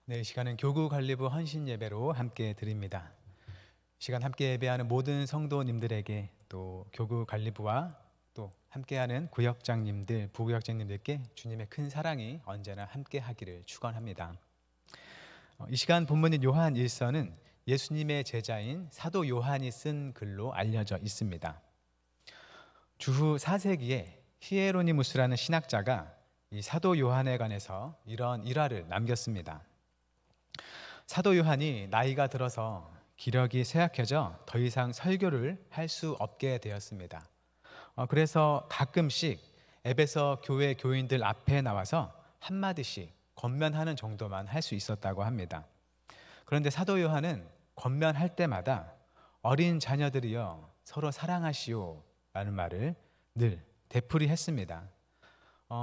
네, 이 시간은 교구관리부 헌신 예배로 함께 드립니다. 시간 함께 예배하는 모든 성도님들에게 또 교구관리부와 또 함께하는 구역장님들, 부구역장님들께 주님의 큰 사랑이 언제나 함께하기를 축원합니다. 이 시간 본문인 요한 1서는 예수님의 제자인 사도 요한이 쓴 글로 알려져 있습니다. 주후 4세기에 히에로니무스라는 신학자가 이 사도 요한에 관해서 이런 일화를 남겼습니다. 사도 요한이 나이가 들어서 기력이 쇠약해져 더 이상 설교를 할 수 없게 되었습니다. 그래서 가끔씩 에베소 교회 교인들 앞에 나와서 한마디씩 권면하는 정도만 할 수 있었다고 합니다. 그런데 사도 요한은 권면할 때마다 어린 자녀들이여 서로 사랑하시오 라는 말을 늘 되풀이했습니다.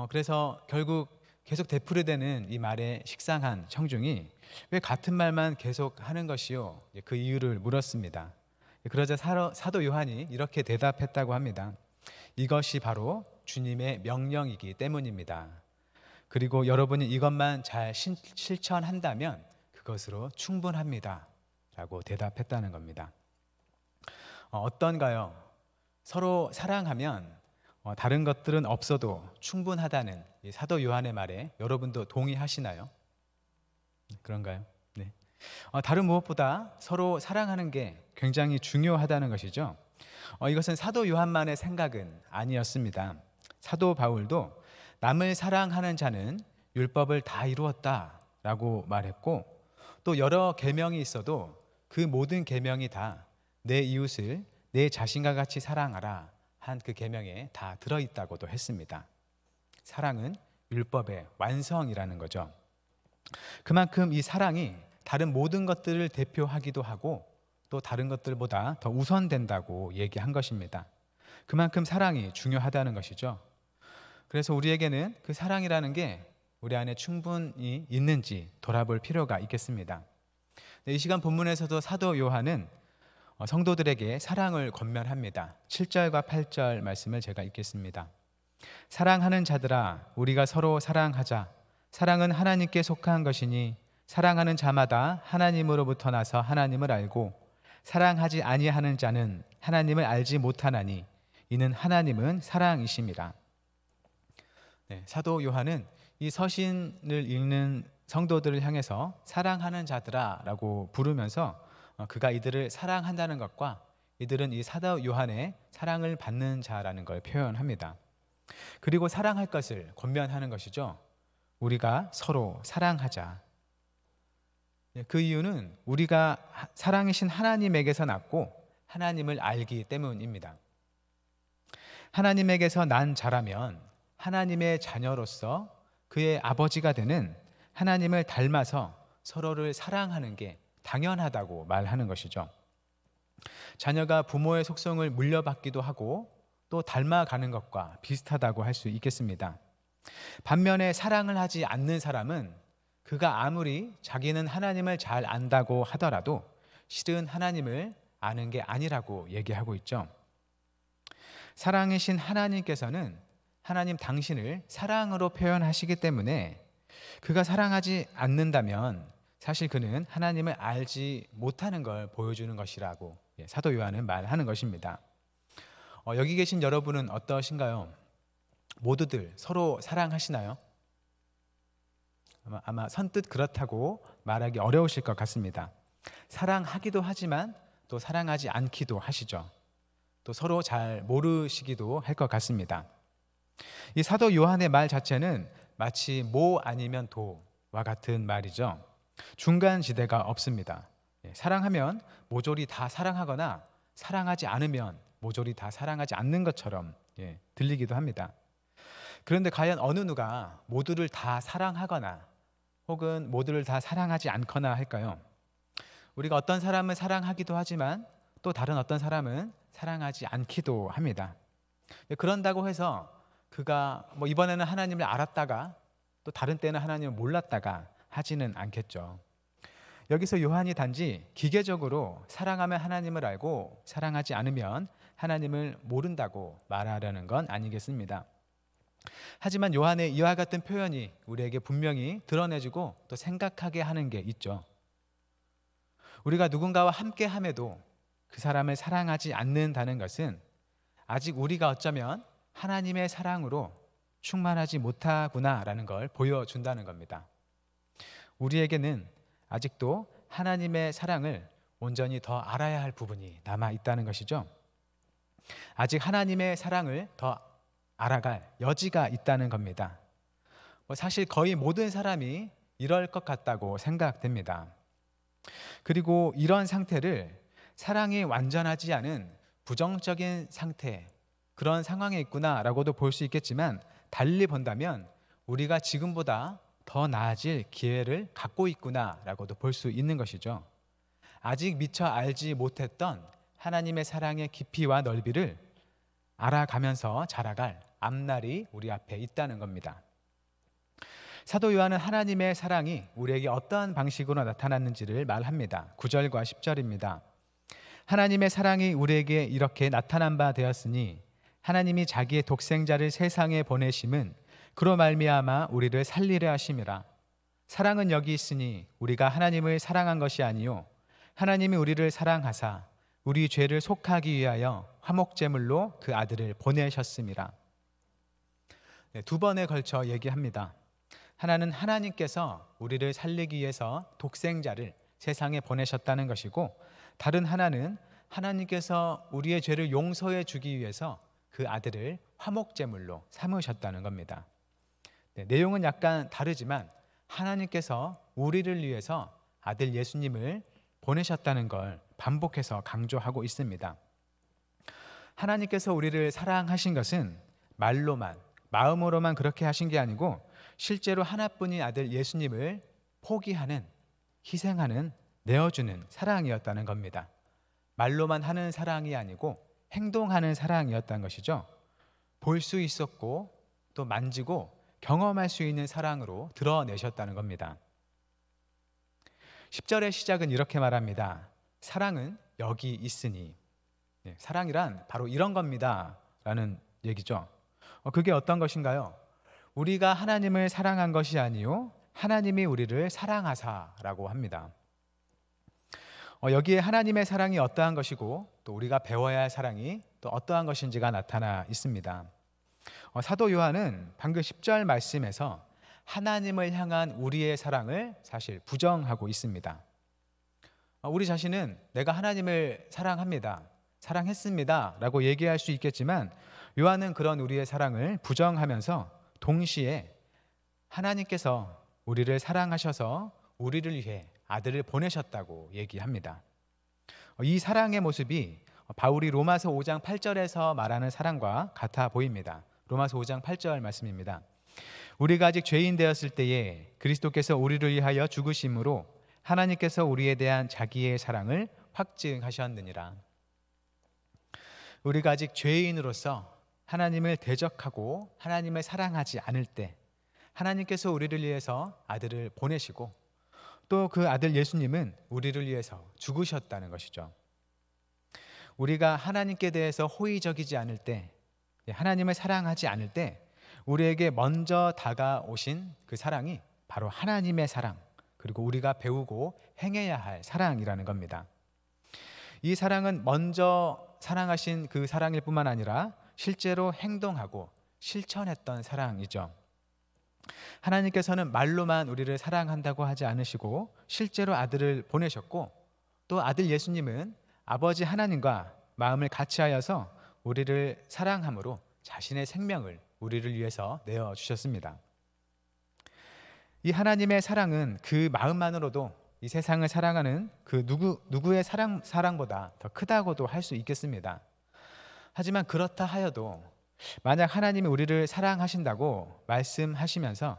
그래서 결국 계속 되풀이되는 이 말에 식상한 청중이 왜 같은 말만 계속 하는 것이요? 그 이유를 물었습니다. 그러자 사도 요한이 이렇게 대답했다고 합니다. 이것이 바로 주님의 명령이기 때문입니다. 그리고 여러분이 이것만 잘 실천한다면 그것으로 충분합니다. 라고 대답했다는 겁니다. 어떤가요? 서로 사랑하면 다른 것들은 없어도 충분하다는 이 사도 요한의 말에 여러분도 동의하시나요? 그런가요? 네. 다른 무엇보다 서로 사랑하는 게 굉장히 중요하다는 것이죠. 이것은 사도 요한만의 생각은 아니었습니다. 사도 바울도 남을 사랑하는 자는 율법을 다 이루었다라고 말했고, 또 여러 계명이 있어도 그 모든 계명이 다 내 이웃을 내 자신과 같이 사랑하라 한 그 계명에 다 들어있다고도 했습니다. 사랑은 율법의 완성이라는 거죠. 그만큼 이 사랑이 다른 모든 것들을 대표하기도 하고 또 다른 것들보다 더 우선된다고 얘기한 것입니다. 그만큼 사랑이 중요하다는 것이죠. 그래서 우리에게는 그 사랑이라는 게 우리 안에 충분히 있는지 돌아볼 필요가 있겠습니다. 이 시간 본문에서도 사도 요한은 성도들에게 사랑을 권면합니다. 7절과 8절 말씀을 제가 읽겠습니다. 사랑하는 자들아, 우리가 서로 사랑하자. 사랑은 하나님께 속한 것이니 사랑하는 자마다 하나님으로부터 나서 하나님을 알고 사랑하지 아니하는 자는 하나님을 알지 못하나니 이는 하나님은 사랑이심이라. 네, 사도 요한은 이 서신을 읽는 성도들을 향해서 사랑하는 자들아 라고 부르면서 그가 이들을 사랑한다는 것과 이들은 이 사도 요한의 사랑을 받는 자라는 걸 표현합니다. 그리고 사랑할 것을 권면하는 것이죠. 우리가 서로 사랑하자. 그 이유는 우리가 사랑이신 하나님에게서 났고 하나님을 알기 때문입니다. 하나님에게서 난 자라면 하나님의 자녀로서 그의 아버지가 되는 하나님을 닮아서 서로를 사랑하는 게 당연하다고 말하는 것이죠. 자녀가 부모의 속성을 물려받기도 하고 또 닮아가는 것과 비슷하다고 할 수 있겠습니다. 반면에 사랑을 하지 않는 사람은 그가 아무리 자기는 하나님을 잘 안다고 하더라도 실은 하나님을 아는 게 아니라고 얘기하고 있죠. 사랑이신 하나님께서는 하나님 당신을 사랑으로 표현하시기 때문에 그가 사랑하지 않는다면 사실 그는 하나님을 알지 못하는 걸 보여주는 것이라고 사도 요한은 말하는 것입니다. 여기 계신 여러분은 어떠신가요? 모두들 서로 사랑하시나요? 아마 선뜻 그렇다고 말하기 어려우실 것 같습니다. 사랑하기도 하지만 또 사랑하지 않기도 하시죠. 또 서로 잘 모르시기도 할 것 같습니다. 이 사도 요한의 말 자체는 마치 모 아니면 도와 같은 말이죠. 중간 지대가 없습니다. 사랑하면 모조리 다 사랑하거나 사랑하지 않으면 모조리 다 사랑하지 않는 것처럼 들리기도 합니다. 그런데 과연 어느 누가 모두를 다 사랑하거나 혹은 모두를 다 사랑하지 않거나 할까요? 우리가 어떤 사람은 사랑하기도 하지만 또 다른 어떤 사람은 사랑하지 않기도 합니다. 그런다고 해서 그가 이번에는 하나님을 알았다가 또 다른 때는 하나님을 몰랐다가 하지는 않겠죠. 여기서 요한이 단지 기계적으로 사랑하면 하나님을 알고 사랑하지 않으면 하나님을 모른다고 말하려는 건 아니겠습니다. 하지만 요한의 이와 같은 표현이 우리에게 분명히 드러내주고 또 생각하게 하는 게 있죠. 우리가 누군가와 함께함에도 그 사람을 사랑하지 않는다는 것은 아직 우리가 어쩌면 하나님의 사랑으로 충만하지 못하구나라는 걸 보여준다는 겁니다. 우리에게는 아직도 하나님의 사랑을 온전히 더 알아야 할 부분이 남아 있다는 것이죠. 아직 하나님의 사랑을 더 알아갈 여지가 있다는 겁니다. 사실 거의 모든 사람이 이럴 것 같다고 생각됩니다. 그리고 이런 상태를 사랑이 완전하지 않은 부정적인 상태, 그런 상황에 있구나라고도 볼 수 있겠지만, 달리 본다면 우리가 지금보다 더 나아질 기회를 갖고 있구나라고도 볼 수 있는 것이죠. 아직 미처 알지 못했던 하나님의 사랑의 깊이와 넓이를 알아가면서 자라갈 앞날이 우리 앞에 있다는 겁니다. 사도 요한은 하나님의 사랑이 우리에게 어떠한 방식으로 나타났는지를 말합니다. 9절과 10절입니다. 하나님의 사랑이 우리에게 이렇게 나타난 바 되었으니 하나님이 자기의 독생자를 세상에 보내심은 그로 말미암아 우리를 살리려 하심이라. 사랑은 여기 있으니 우리가 하나님을 사랑한 것이 아니요 하나님이 우리를 사랑하사 우리 죄를 속하기 위하여 화목제물로 그 아들을 보내셨음이라. 두 번에 걸쳐 얘기합니다. 하나는 하나님께서 우리를 살리기 위해서 독생자를 세상에 보내셨다는 것이고, 다른 하나는 하나님께서 우리의 죄를 용서해 주기 위해서 그 아들을 화목제물로 삼으셨다는 겁니다. 내용은 약간 다르지만 하나님께서 우리를 위해서 아들 예수님을 보내셨다는 걸 반복해서 강조하고 있습니다. 하나님께서 우리를 사랑하신 것은 말로만, 마음으로만 그렇게 하신 게 아니고 실제로 하나뿐인 아들 예수님을 포기하는, 희생하는, 내어주는 사랑이었다는 겁니다. 말로만 하는 사랑이 아니고 행동하는 사랑이었다는 것이죠. 볼 수 있었고 또 만지고 경험할 수 있는 사랑으로 드러내셨다는 겁니다. 10절의 시작은 이렇게 말합니다. 사랑은 여기 있으니. 사랑이란 바로 이런 겁니다 라는 얘기죠. 그게 어떤 것인가요? 우리가 하나님을 사랑한 것이 아니요 하나님이 우리를 사랑하사라고 합니다. 여기에 하나님의 사랑이 어떠한 것이고 또 우리가 배워야 할 사랑이 또 어떠한 것인지가 나타나 있습니다. 사도 요한은 방금 10절 말씀에서 하나님을 향한 우리의 사랑을 사실 부정하고 있습니다. 우리 자신은 내가 하나님을 사랑합니다, 사랑했습니다 라고 얘기할 수 있겠지만, 요한은 그런 우리의 사랑을 부정하면서 동시에 하나님께서 우리를 사랑하셔서 우리를 위해 아들을 보내셨다고 얘기합니다. 이 사랑의 모습이 바울이 로마서 5장 8절에서 말하는 사랑과 같아 보입니다. 로마서 5장 8절 말씀입니다. 우리가 아직 죄인 되었을 때에 그리스도께서 우리를 위하여 죽으심으로 하나님께서 우리에 대한 자기의 사랑을 확증하셨느니라. 우리가 아직 죄인으로서 하나님을 대적하고 하나님을 사랑하지 않을 때 하나님께서 우리를 위해서 아들을 보내시고 또 그 아들 예수님은 우리를 위해서 죽으셨다는 것이죠. 우리가 하나님께 대해서 호의적이지 않을 때, 하나님을 사랑하지 않을 때 우리에게 먼저 다가오신 그 사랑이 바로 하나님의 사랑, 그리고 우리가 배우고 행해야 할 사랑이라는 겁니다. 이 사랑은 먼저 사랑하신 그 사랑일 뿐만 아니라 실제로 행동하고 실천했던 사랑이죠. 하나님께서는 말로만 우리를 사랑한다고 하지 않으시고 실제로 아들을 보내셨고, 또 아들 예수님은 아버지 하나님과 마음을 같이하여서 우리를 사랑함으로 자신의 생명을 우리를 위해서 내어주셨습니다. 이 하나님의 사랑은 그 마음만으로도 이 세상을 사랑하는 그 누구의 사랑보다 더 크다고도 할 수 있겠습니다. 하지만 그렇다 하여도 만약 하나님이 우리를 사랑하신다고 말씀하시면서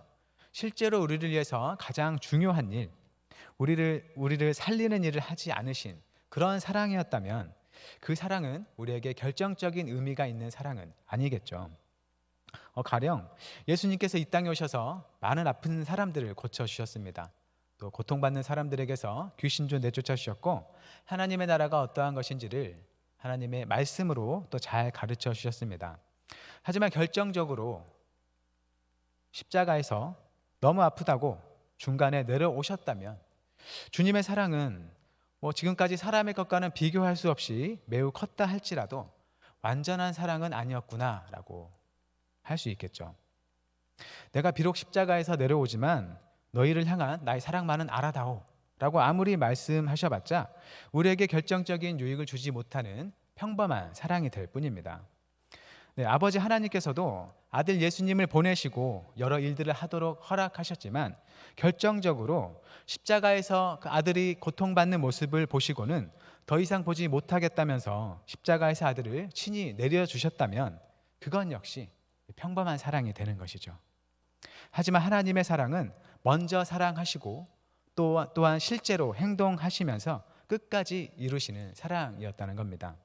실제로 우리를 위해서 가장 중요한 일, 우리를 살리는 일을 하지 않으신 그런 사랑이었다면 그 사랑은 우리에게 결정적인 의미가 있는 사랑은 아니겠죠. 가령 예수님께서 이 땅에 오셔서 많은 아픈 사람들을 고쳐주셨습니다. 또 고통받는 사람들에게서 귀신도 내쫓아 주셨고, 하나님의 나라가 어떠한 것인지를 하나님의 말씀으로 또 잘 가르쳐 주셨습니다. 하지만 결정적으로 십자가에서 너무 아프다고 중간에 내려오셨다면 주님의 사랑은 지금까지 사람의 것과는 비교할 수 없이 매우 컸다 할지라도 완전한 사랑은 아니었구나라고 할 수 있겠죠. 내가 비록 십자가에서 내려오지만 너희를 향한 나의 사랑만은 알아다오 라고 아무리 말씀하셔봤자 우리에게 결정적인 유익을 주지 못하는 평범한 사랑이 될 뿐입니다. 네, 아버지 하나님께서도 아들 예수님을 보내시고 여러 일들을 하도록 허락하셨지만 결정적으로 십자가에서 그 아들이 고통받는 모습을 보시고는 더 이상 보지 못하겠다면서 십자가에서 아들을 친히 내려주셨다면 그건 역시 평범한 사랑이 되는 것이죠. 하지만 하나님의 사랑은 먼저 사랑하시고 또한 실제로 행동하시면서 끝까지 이루시는 사랑이었다는 겁니다.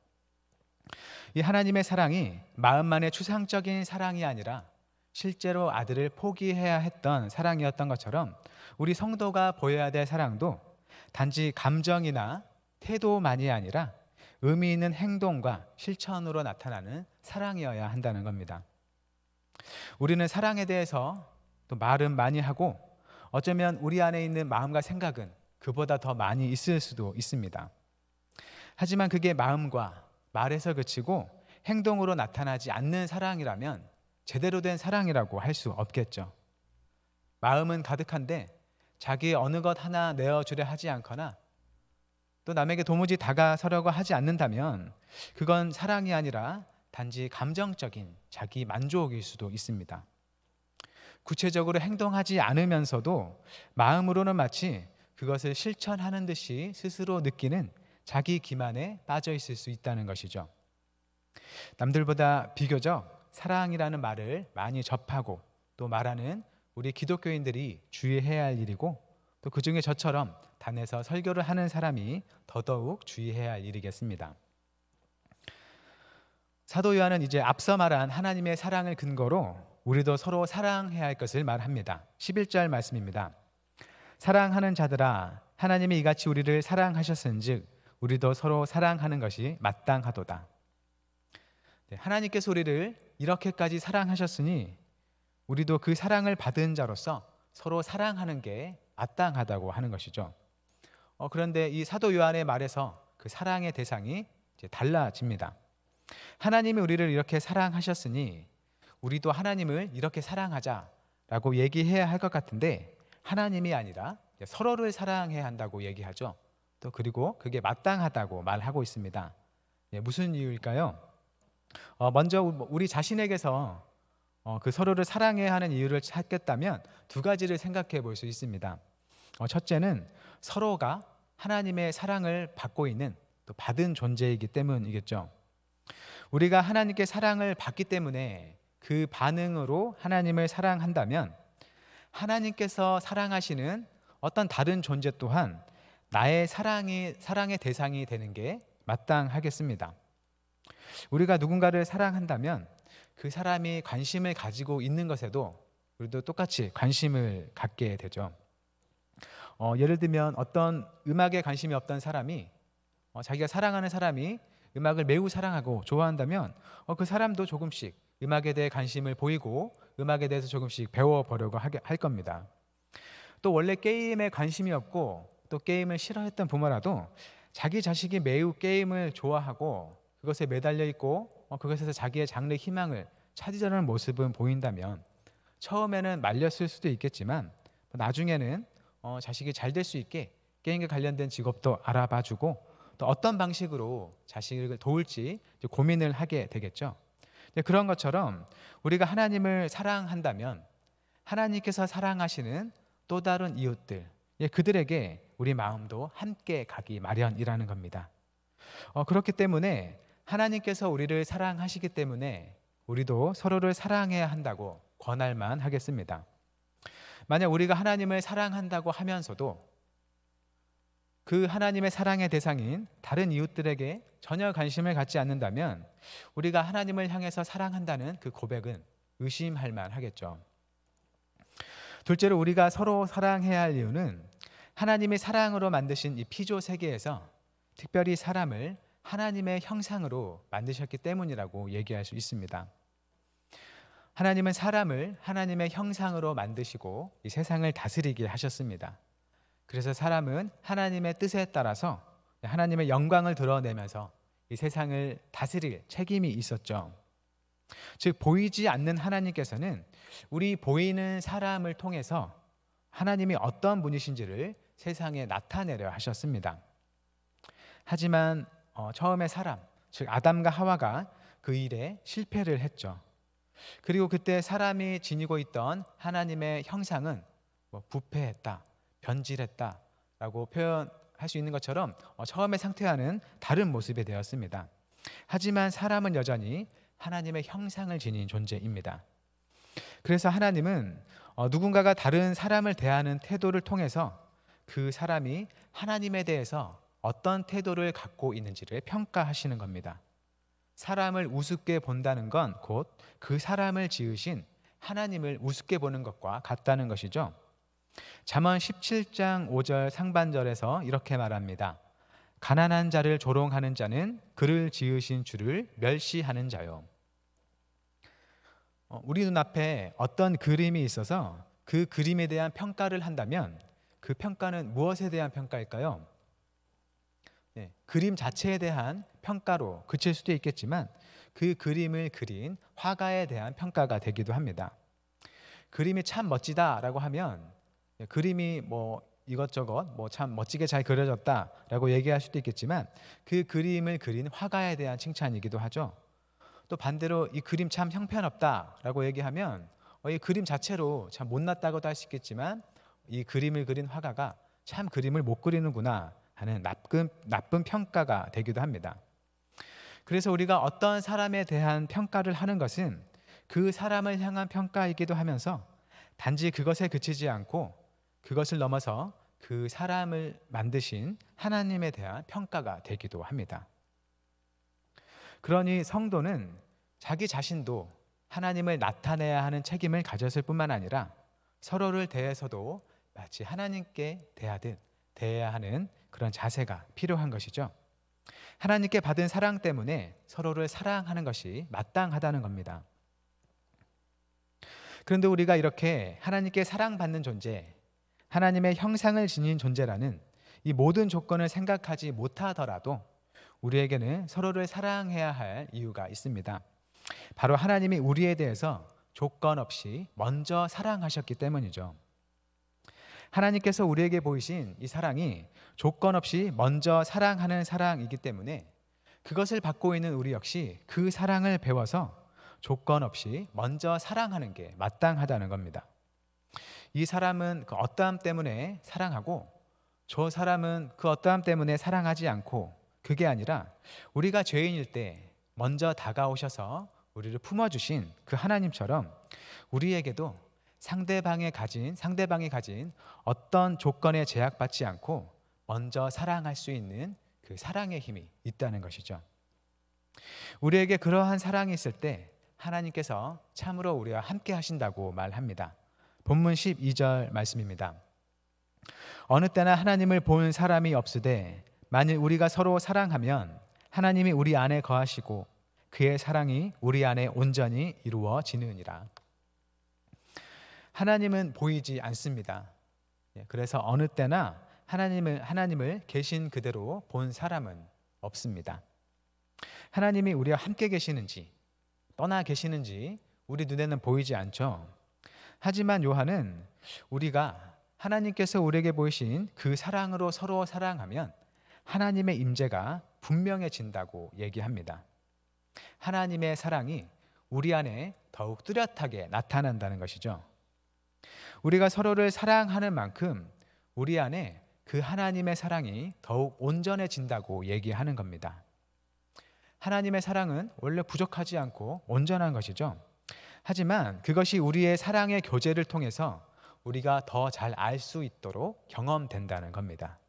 이 하나님의 사랑이 마음만의 추상적인 사랑이 아니라 실제로 아들을 포기해야 했던 사랑이었던 것처럼 우리 성도가 보여야 될 사랑도 단지 감정이나 태도만이 아니라 의미 있는 행동과 실천으로 나타나는 사랑이어야 한다는 겁니다. 우리는 사랑에 대해서 또 말은 많이 하고 어쩌면 우리 안에 있는 마음과 생각은 그보다 더 많이 있을 수도 있습니다. 하지만 그게 마음과 말에서 그치고 행동으로 나타나지 않는 사랑이라면 제대로 된 사랑이라고 할 수 없겠죠. 마음은 가득한데 자기의 어느 것 하나 내어주려 하지 않거나 또 남에게 도무지 다가서려고 하지 않는다면 그건 사랑이 아니라 단지 감정적인 자기 만족일 수도 있습니다. 구체적으로 행동하지 않으면서도 마음으로는 마치 그것을 실천하는 듯이 스스로 느끼는 자기 기만에 빠져 있을 수 있다는 것이죠. 남들보다 비교적 사랑이라는 말을 많이 접하고 또 말하는 우리 기독교인들이 주의해야 할 일이고 또 그중에 저처럼 단에서 설교를 하는 사람이 더더욱 주의해야 할 일이겠습니다. 사도 요한은 이제 앞서 말한 하나님의 사랑을 근거로 우리도 서로 사랑해야 할 것을 말합니다. 11절 말씀입니다. 사랑하는 자들아 하나님이 이같이 우리를 사랑하셨은즉 우리도 서로 사랑하는 것이 마땅하도다. 하나님께서 우리를 이렇게까지 사랑하셨으니 우리도 그 사랑을 받은 자로서 서로 사랑하는 게 마땅하다고 하는 것이죠. 그런데 이 사도 요한의 말에서 그 사랑의 대상이 이제 달라집니다. 하나님이 우리를 이렇게 사랑하셨으니 우리도 하나님을 이렇게 사랑하자라고 얘기해야 할 것 같은데 하나님이 아니라 서로를 사랑해야 한다고 얘기하죠. 또 그리고 그게 마땅하다고 말하고 있습니다. 무슨 이유일까요? 먼저 우리 자신에게서 그 서로를 사랑해야 하는 이유를 찾겠다면 두 가지를 생각해 볼 수 있습니다. 첫째는 서로가 하나님의 사랑을 받고 있는 또 받은 존재이기 때문이겠죠. 우리가 하나님께 사랑을 받기 때문에 그 반응으로 하나님을 사랑한다면 하나님께서 사랑하시는 어떤 다른 존재 또한 나의 사랑의 대상이 되는 게 마땅하겠습니다. 우리가 누군가를 사랑한다면 그 사람이 관심을 가지고 있는 것에도 우리도 똑같이 관심을 갖게 되죠. 예를 들면 어떤 음악에 관심이 없던 사람이 자기가 사랑하는 사람이 음악을 매우 사랑하고 좋아한다면 그 사람도 조금씩 음악에 대해 관심을 보이고 음악에 대해서 조금씩 배워보려고 할 겁니다. 또 원래 게임에 관심이 없고 또 게임을 싫어했던 부모라도 자기 자식이 매우 게임을 좋아하고 그것에 매달려 있고 그것에서 자기의 장래 희망을 찾으려는 모습은 보인다면 처음에는 말렸을 수도 있겠지만 나중에는 자식이 잘 될 수 있게 게임과 관련된 직업도 알아봐주고 또 어떤 방식으로 자식을 도울지 고민을 하게 되겠죠. 그런 것처럼 우리가 하나님을 사랑한다면 하나님께서 사랑하시는 또 다른 이웃들, 그들에게 우리 마음도 함께 가기 마련이라는 겁니다. 그렇기 때문에 하나님께서 우리를 사랑하시기 때문에 우리도 서로를 사랑해야 한다고 권할만 하겠습니다. 만약 우리가 하나님을 사랑한다고 하면서도 그 하나님의 사랑의 대상인 다른 이웃들에게 전혀 관심을 갖지 않는다면 우리가 하나님을 향해서 사랑한다는 그 고백은 의심할 만하겠죠. 둘째로 우리가 서로 사랑해야 할 이유는 하나님이 사랑으로 만드신 이 피조 세계에서 특별히 사람을 하나님의 형상으로 만드셨기 때문이라고 얘기할 수 있습니다. 하나님은 사람을 하나님의 형상으로 만드시고 이 세상을 다스리게 하셨습니다. 그래서 사람은 하나님의 뜻에 따라서 하나님의 영광을 드러내면서 이 세상을 다스릴 책임이 있었죠. 즉 보이지 않는 하나님께서는 우리 보이는 사람을 통해서 하나님이 어떤 분이신지를 세상에 나타내려 하셨습니다. 하지만 처음에 사람, 즉 아담과 하와가 그 일에 실패를 했죠. 그리고 그때 사람이 지니고 있던 하나님의 형상은 부패했다, 변질했다라고 표현할 수 있는 것처럼 처음의 상태와는 다른 모습이 되었습니다. 하지만 사람은 여전히 하나님의 형상을 지닌 존재입니다. 그래서 하나님은 누군가가 다른 사람을 대하는 태도를 통해서 그 사람이 하나님에 대해서 어떤 태도를 갖고 있는지를 평가하시는 겁니다. 사람을 우습게 본다는 건 곧 그 사람을 지으신 하나님을 우습게 보는 것과 같다는 것이죠. 잠언 17장 5절 상반절에서 이렇게 말합니다. 가난한 자를 조롱하는 자는 그를 지으신 주를 멸시하는 자요. 우리 눈앞에 어떤 그림이 있어서 그 그림에 대한 평가를 한다면 그 평가는 무엇에 대한 평가일까요? 네, 그림 자체에 대한 평가로 그칠 수도 있겠지만 그 그림을 그린 화가에 대한 평가가 되기도 합니다. 그림이 참 멋지다라고 하면 그림이 이것저것 참 멋지게 잘 그려졌다라고 얘기할 수도 있겠지만 그 그림을 그린 화가에 대한 칭찬이기도 하죠. 또 반대로 이 그림 참 형편없다라고 얘기하면 이 그림 자체로 참 못났다고도 할 수 있겠지만 이 그림을 그린 화가가 참 그림을 못 그리는구나 하는 나쁜 평가가 되기도 합니다. 그래서 우리가 어떤 사람에 대한 평가를 하는 것은 그 사람을 향한 평가이기도 하면서 단지 그것에 그치지 않고 그것을 넘어서 그 사람을 만드신 하나님에 대한 평가가 되기도 합니다. 그러니 성도는 자기 자신도 하나님을 나타내야 하는 책임을 가졌을 뿐만 아니라 서로를 대해서도 마치 하나님께 대하듯 대해야 하는 그런 자세가 필요한 것이죠. 하나님께 받은 사랑 때문에 서로를 사랑하는 것이 마땅하다는 겁니다. 그런데 우리가 이렇게 하나님께 사랑받는 존재, 하나님의 형상을 지닌 존재라는 이 모든 조건을 생각하지 못하더라도 우리에게는 서로를 사랑해야 할 이유가 있습니다. 바로 하나님이 우리에 대해서 조건 없이 먼저 사랑하셨기 때문이죠. 하나님께서 우리에게 보이신 이 사랑이 조건 없이 먼저 사랑하는 사랑이기 때문에 그것을 받고 있는 우리 역시 그 사랑을 배워서 조건 없이 먼저 사랑하는 게 마땅하다는 겁니다. 이 사람은 그 어떠함 때문에 사랑하고 저 사람은 그 어떠함 때문에 사랑하지 않고 그게 아니라 우리가 죄인일 때 먼저 다가오셔서 우리를 품어주신 그 하나님처럼 우리에게도 상대방이 가진 어떤 조건에 제약받지 않고 먼저 사랑할 수 있는 그 사랑의 힘이 있다는 것이죠. 우리에게 그러한 사랑이 있을 때 하나님께서 참으로 우리와 함께 하신다고 말합니다. 본문 12절 말씀입니다. 어느 때나 하나님을 본 사람이 없으되 만일 우리가 서로 사랑하면 하나님이 우리 안에 거하시고 그의 사랑이 우리 안에 온전히 이루어지느니라. 하나님은 보이지 않습니다. 그래서 어느 때나 하나님을 계신 그대로 본 사람은 없습니다. 하나님이 우리와 함께 계시는지 떠나 계시는지 우리 눈에는 보이지 않죠. 하지만 요한은 우리가 하나님께서 우리에게 보이신 그 사랑으로 서로 사랑하면 하나님의 임재가 분명해진다고 얘기합니다. 하나님의 사랑이 우리 안에 더욱 뚜렷하게 나타난다는 것이죠. 우리가 서로를 사랑하는 만큼 우리 안에 그 하나님의 사랑이 더욱 온전해진다고 얘기하는 겁니다. 하나님의 사랑은 원래 부족하지 않고 온전한 것이죠. 하지만 그것이 우리의 사랑의 교제를 통해서 우리가 더 잘 알 수 있도록 경험된다는 겁니다.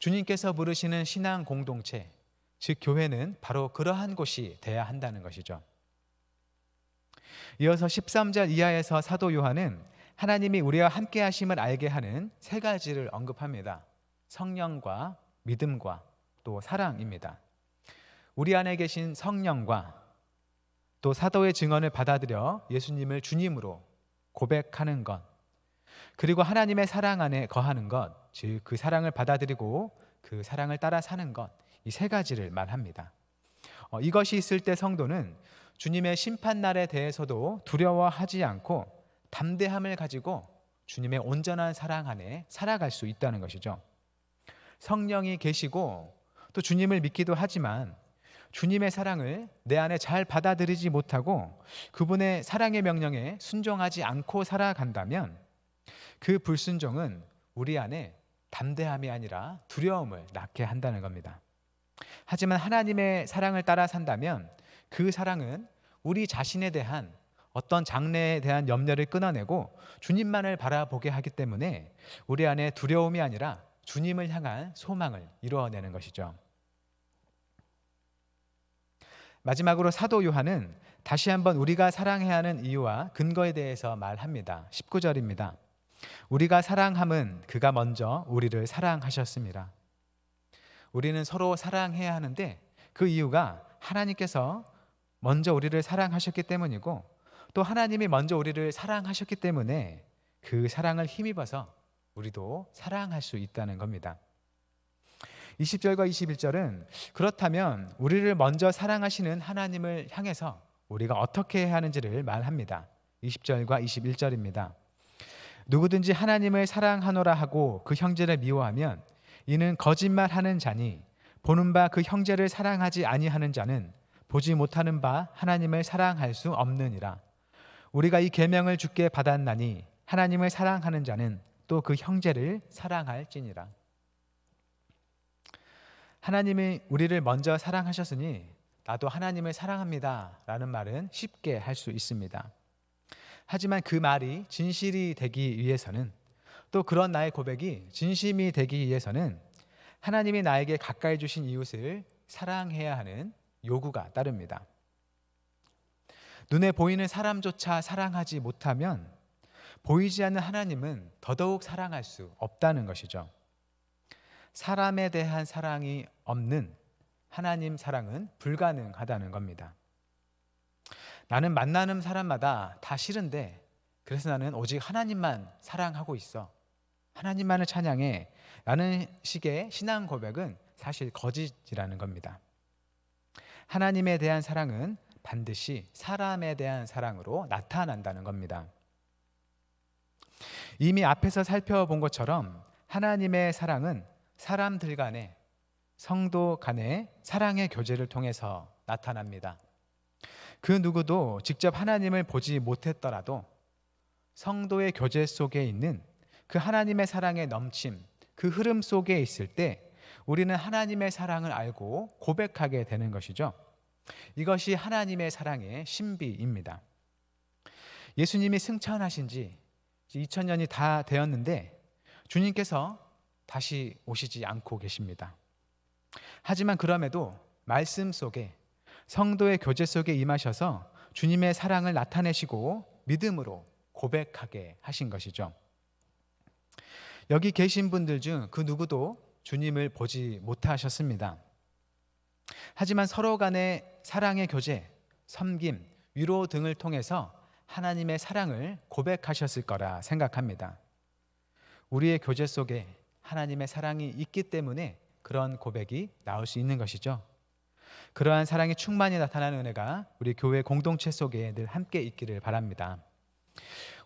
주님께서 부르시는 신앙 공동체, 즉 교회는 바로 그러한 곳이 돼야 한다는 것이죠. 이어서 13절 이하에서 사도 요한은 하나님이 우리와 함께 하심을 알게 하는 세 가지를 언급합니다. 성령과 믿음과 또 사랑입니다. 우리 안에 계신 성령과 또 사도의 증언을 받아들여 예수님을 주님으로 고백하는 것, 그리고 하나님의 사랑 안에 거하는 것, 즉 그 사랑을 받아들이고 그 사랑을 따라 사는 것, 이 세 가지를 말합니다. 이것이 있을 때 성도는 주님의 심판날에 대해서도 두려워하지 않고 담대함을 가지고 주님의 온전한 사랑 안에 살아갈 수 있다는 것이죠. 성령이 계시고 또 주님을 믿기도 하지만 주님의 사랑을 내 안에 잘 받아들이지 못하고 그분의 사랑의 명령에 순종하지 않고 살아간다면 그 불순종은 우리 안에 담대함이 아니라 두려움을 낳게 한다는 겁니다. 하지만 하나님의 사랑을 따라 산다면 그 사랑은 우리 자신에 대한 어떤 장래에 대한 염려를 끊어내고 주님만을 바라보게 하기 때문에 우리 안에 두려움이 아니라 주님을 향한 소망을 이루어내는 것이죠. 마지막으로 사도 요한은 다시 한번 우리가 사랑해야 하는 이유와 근거에 대해서 말합니다. 19절입니다. 우리가 사랑함은 그가 먼저 우리를 사랑하셨습니다. 우리는 서로 사랑해야 하는데 그 이유가 하나님께서 먼저 우리를 사랑하셨기 때문이고 또 하나님이 먼저 우리를 사랑하셨기 때문에 그 사랑을 힘입어서 우리도 사랑할 수 있다는 겁니다. 20절과 21절은 그렇다면 우리를 먼저 사랑하시는 하나님을 향해서 우리가 어떻게 해야 하는지를 말합니다. 20절과 21절입니다. 누구든지 하나님을 사랑하노라 하고 그 형제를 미워하면 이는 거짓말하는 자니 보는 바 그 형제를 사랑하지 아니하는 자는 보지 못하는 바 하나님을 사랑할 수 없느니라. 우리가 이 계명을 주께 받았나니 하나님을 사랑하는 자는 또 그 형제를 사랑할지니라. 하나님이 우리를 먼저 사랑하셨으니 나도 하나님을 사랑합니다 라는 말은 쉽게 할 수 있습니다. 하지만 그 말이 진실이 되기 위해서는 또 그런 나의 고백이 진심이 되기 위해서는 하나님이 나에게 가까이 주신 이웃을 사랑해야 하는 요구가 따릅니다. 눈에 보이는 사람조차 사랑하지 못하면 보이지 않는 하나님은 더더욱 사랑할 수 없다는 것이죠. 사람에 대한 사랑이 없는 하나님 사랑은 불가능하다는 겁니다. 나는 만나는 사람마다 다 싫은데 그래서 나는 오직 하나님만 사랑하고 있어. 하나님만을 찬양해. 라는 식의 신앙 고백은 사실 거짓이라는 겁니다. 하나님에 대한 사랑은 반드시 사람에 대한 사랑으로 나타난다는 겁니다. 이미 앞에서 살펴본 것처럼 하나님의 사랑은 사람들 간의 성도 간의 사랑의 교제를 통해서 나타납니다. 그 누구도 직접 하나님을 보지 못했더라도 성도의 교제 속에 있는 그 하나님의 사랑의 넘침, 그 흐름 속에 있을 때 우리는 하나님의 사랑을 알고 고백하게 되는 것이죠. 이것이 하나님의 사랑의 신비입니다. 예수님이 승천하신 지 2000년이 다 되었는데 주님께서 다시 오시지 않고 계십니다. 하지만 그럼에도 말씀 속에 성도의 교제 속에 임하셔서 주님의 사랑을 나타내시고 믿음으로 고백하게 하신 것이죠. 여기 계신 분들 중 그 누구도 주님을 보지 못하셨습니다. 하지만 서로 간의 사랑의 교제, 섬김, 위로 등을 통해서 하나님의 사랑을 고백하셨을 거라 생각합니다. 우리의 교제 속에 하나님의 사랑이 있기 때문에 그런 고백이 나올 수 있는 것이죠. 그러한 사랑이 충만히 나타나는 은혜가 우리 교회 공동체 속에 늘 함께 있기를 바랍니다.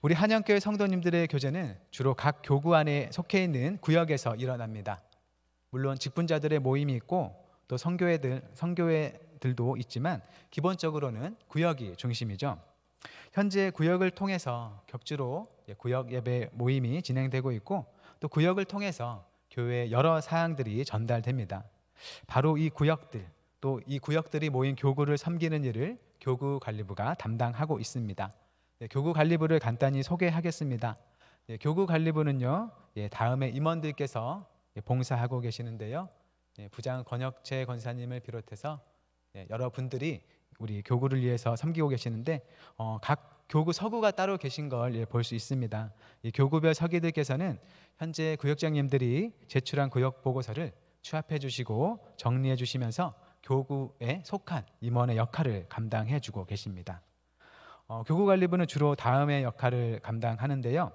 우리 한영교회 성도님들의 교제는 주로 각 교구 안에 속해 있는 구역에서 일어납니다. 물론 직분자들의 모임이 있고 또 성교회들도 있지만 기본적으로는 구역이 중심이죠. 현재 구역을 통해서 격주로 구역 예배 모임이 진행되고 있고 또 구역을 통해서 교회의 여러 사항들이 전달됩니다. 바로 이 구역들, 또 이 구역들이 모인 교구를 섬기는 일을 교구관리부가 담당하고 있습니다. 교구 관리부를 간단히 소개하겠습니다. 교구 관리부는요, 다음에 임원들께서 봉사하고 계시는데요. 부장 권혁재 권사님을 비롯해서 여러분들이 우리 교구를 위해서 섬기고 계시는데 각 교구 서구가 따로 계신 걸 볼 수 있습니다. 이 교구별 서기들께서는 현재 구역장님들이 제출한 구역 보고서를 취합해 주시고 정리해 주시면서 교구에 속한 임원의 역할을 감당해주고 계십니다. 교구관리부는 주로 다음의 역할을 감당하는데요.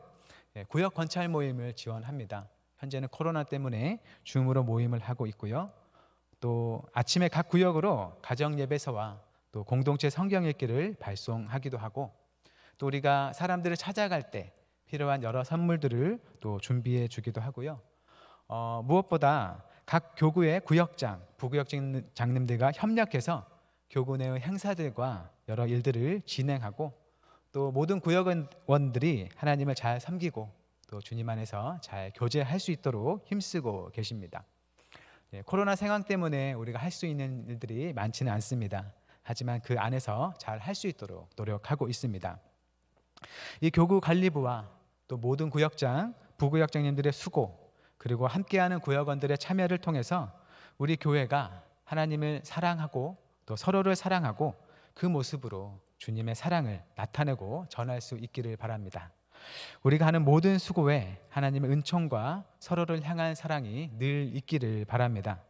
구역 권찰 모임을 지원합니다. 현재는 코로나 때문에 줌으로 모임을 하고 있고요. 또 아침에 각 구역으로 가정 예배서와 또 공동체 성경 읽기를 발송하기도 하고, 또 우리가 사람들을 찾아갈 때 필요한 여러 선물들을 또 준비해 주기도 하고요. 무엇보다 각 교구의 구역장, 부구역장님들과 협력해서 교구 내의 행사들과 여러 일들을 진행하고, 또 모든 구역원들이 하나님을 잘 섬기고 또 주님 안에서 잘 교제할 수 있도록 힘쓰고 계십니다. 코로나 상황 때문에 우리가 할 수 있는 일들이 많지는 않습니다. 하지만 그 안에서 잘 할 수 있도록 노력하고 있습니다. 이 교구 관리부와 또 모든 구역장, 부구역장님들의 수고, 그리고 함께하는 구역원들의 참여를 통해서 우리 교회가 하나님을 사랑하고 또 서로를 사랑하고 그 모습으로 주님의 사랑을 나타내고 전할 수 있기를 바랍니다. 우리가 하는 모든 수고에 하나님의 은총과 서로를 향한 사랑이 늘 있기를 바랍니다.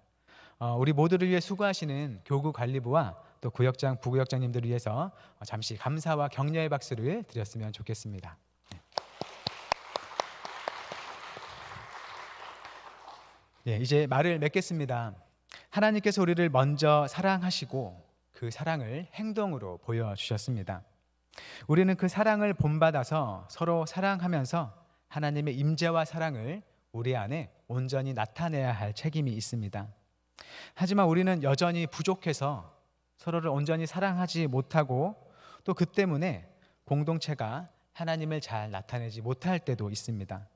우리 모두를 위해 수고하시는 교구 관리부와 또 구역장, 부구역장님들을 위해서 잠시 감사와 격려의 박수를 드렸으면 좋겠습니다. 이제 말을 맺겠습니다. 하나님께서 우리를 먼저 사랑하시고 그 사랑을 행동으로 보여주셨습니다. 우리는 그 사랑을 본받아서 서로 사랑하면서 하나님의 임재와 사랑을 우리 안에 온전히 나타내야 할 책임이 있습니다. 하지만 우리는 여전히 부족해서 서로를 온전히 사랑하지 못하고, 또 그 때문에 공동체가 하나님을 잘 나타내지 못할 때도 있습니다.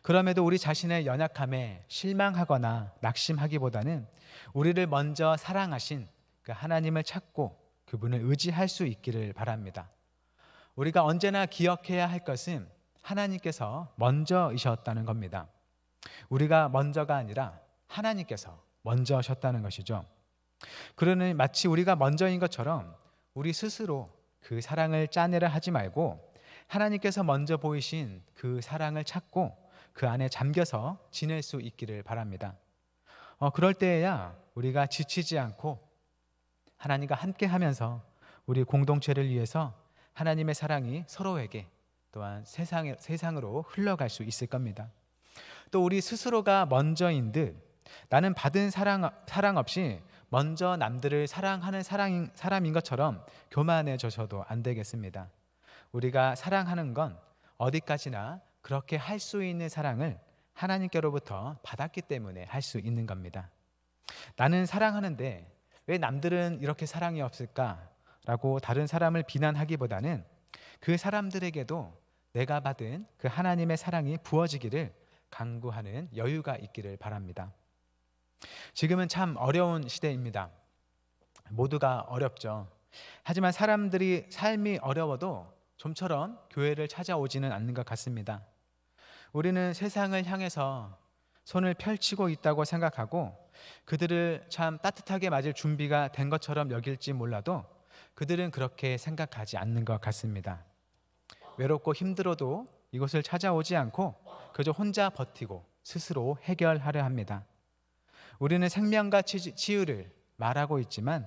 그럼에도 우리 자신의 연약함에 실망하거나 낙심하기보다는 우리를 먼저 사랑하신 그 하나님을 찾고 그분을 의지할 수 있기를 바랍니다. 우리가 언제나 기억해야 할 것은 하나님께서 먼저이셨다는 겁니다. 우리가 먼저가 아니라 하나님께서 먼저셨다는 것이죠. 그러니 마치 우리가 먼저인 것처럼 우리 스스로 그 사랑을 짜내려 하지 말고 하나님께서 먼저 보이신 그 사랑을 찾고 그 안에 잠겨서 지낼 수 있기를 바랍니다. 그럴 때에야 우리가 지치지 않고 하나님과 함께 하면서 우리 공동체를 위해서 하나님의 사랑이 서로에게 또한 세상으로 흘러갈 수 있을 겁니다. 또 우리 스스로가 먼저인 듯 나는 받은 사랑 없이 먼저 남들을 사랑하는 사람인 것처럼 교만해져서도 안 되겠습니다. 우리가 사랑하는 건 어디까지나 그렇게 할 수 있는 사랑을 하나님께로부터 받았기 때문에 할 수 있는 겁니다. 나는 사랑하는데 왜 남들은 이렇게 사랑이 없을까라고 다른 사람을 비난하기보다는 그 사람들에게도 내가 받은 그 하나님의 사랑이 부어지기를 간구하는 여유가 있기를 바랍니다. 지금은 참 어려운 시대입니다. 모두가 어렵죠. 하지만 사람들이 삶이 어려워도 좀처럼 교회를 찾아오지는 않는 것 같습니다. 우리는 세상을 향해서 손을 펼치고 있다고 생각하고 그들을 참 따뜻하게 맞을 준비가 된 것처럼 여길지 몰라도 그들은 그렇게 생각하지 않는 것 같습니다. 외롭고 힘들어도 이곳을 찾아오지 않고 그저 혼자 버티고 스스로 해결하려 합니다. 우리는 생명과 치유를 말하고 있지만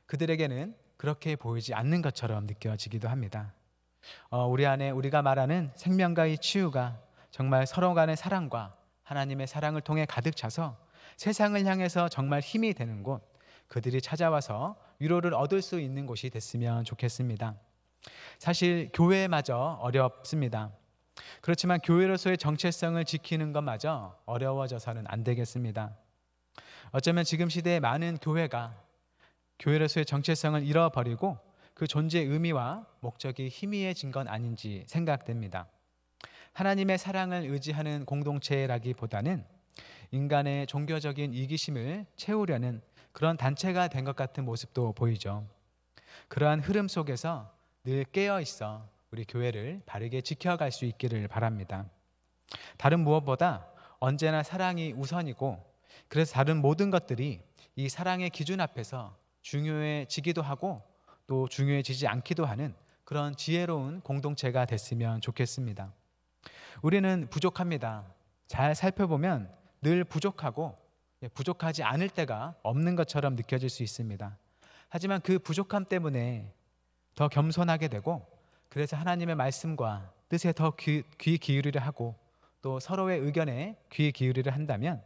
그들에게는 그렇게 보이지 않는 것처럼 느껴지기도 합니다. 우리 안에 우리가 말하는 생명과의 치유가 정말 서로 간의 사랑과 하나님의 사랑을 통해 가득 차서 세상을 향해서 정말 힘이 되는 곳, 그들이 찾아와서 위로를 얻을 수 있는 곳이 됐으면 좋겠습니다. 사실 교회마저 어렵습니다. 그렇지만 교회로서의 정체성을 지키는 것마저 어려워져서는 안 되겠습니다. 어쩌면 지금 시대에 많은 교회가 교회로서의 정체성을 잃어버리고 그 존재의 의미와 목적이 희미해진 건 아닌지 생각됩니다. 하나님의 사랑을 의지하는 공동체라기보다는 인간의 종교적인 이기심을 채우려는 그런 단체가 된 것 같은 모습도 보이죠. 그러한 흐름 속에서 늘 깨어 있어 우리 교회를 바르게 지켜갈 수 있기를 바랍니다. 다른 무엇보다 언제나 사랑이 우선이고, 그래서 다른 모든 것들이 이 사랑의 기준 앞에서 중요해지기도 하고 또 중요해지지 않기도 하는 그런 지혜로운 공동체가 됐으면 좋겠습니다. 우리는 부족합니다. 잘 살펴보면 늘 부족하고 부족하지 않을 때가 없는 것처럼 느껴질 수 있습니다. 하지만 그 부족함 때문에 더 겸손하게 되고, 그래서 하나님의 말씀과 뜻에 더 귀 기울이려 하고, 또 서로의 의견에 귀 기울이려 한다면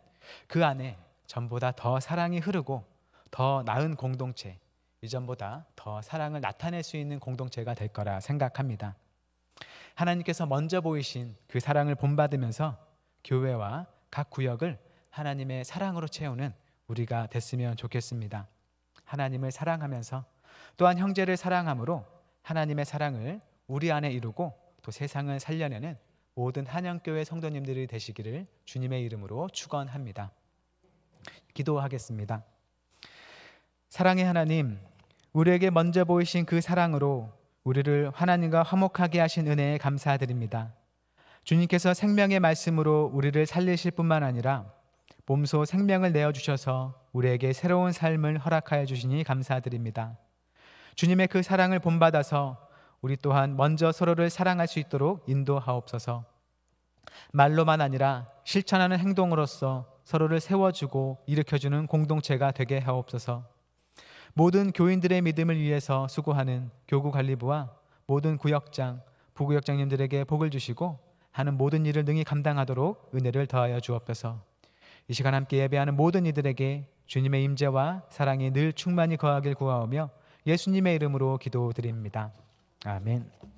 그 안에 전보다 더 사랑이 흐르고 더 나은 공동체, 이전보다 더 사랑을 나타낼 수 있는 공동체가 될 거라 생각합니다. 하나님께서 먼저 보이신 그 사랑을 본받으면서 교회와 각 구역을 하나님의 사랑으로 채우는 우리가 됐으면 좋겠습니다. 하나님을 사랑하면서 또한 형제를 사랑함으로 하나님의 사랑을 우리 안에 이루고 또 세상을 살려내는 모든 한영교회 성도님들이 되시기를 주님의 이름으로 축원합니다. 기도하겠습니다. 사랑의 하나님, 우리에게 먼저 보이신 그 사랑으로 우리를 하나님과 화목하게 하신 은혜에 감사드립니다. 주님께서 생명의 말씀으로 우리를 살리실 뿐만 아니라 몸소 생명을 내어주셔서 우리에게 새로운 삶을 허락하여 주시니 감사드립니다. 주님의 그 사랑을 본받아서 우리 또한 먼저 서로를 사랑할 수 있도록 인도하옵소서. 말로만 아니라 실천하는 행동으로서 서로를 세워주고 일으켜주는 공동체가 되게 하옵소서. 모든 교인들의 믿음을 위해서 수고하는 교구관리부와 모든 구역장, 부구역장님들에게 복을 주시고 하는 모든 일을 능히 감당하도록 은혜를 더하여 주옵소서. 이 시간 함께 예배하는 모든 이들에게 주님의 임재와 사랑이 늘 충만히 거하길 구하오며 예수님의 이름으로 기도드립니다. 아멘.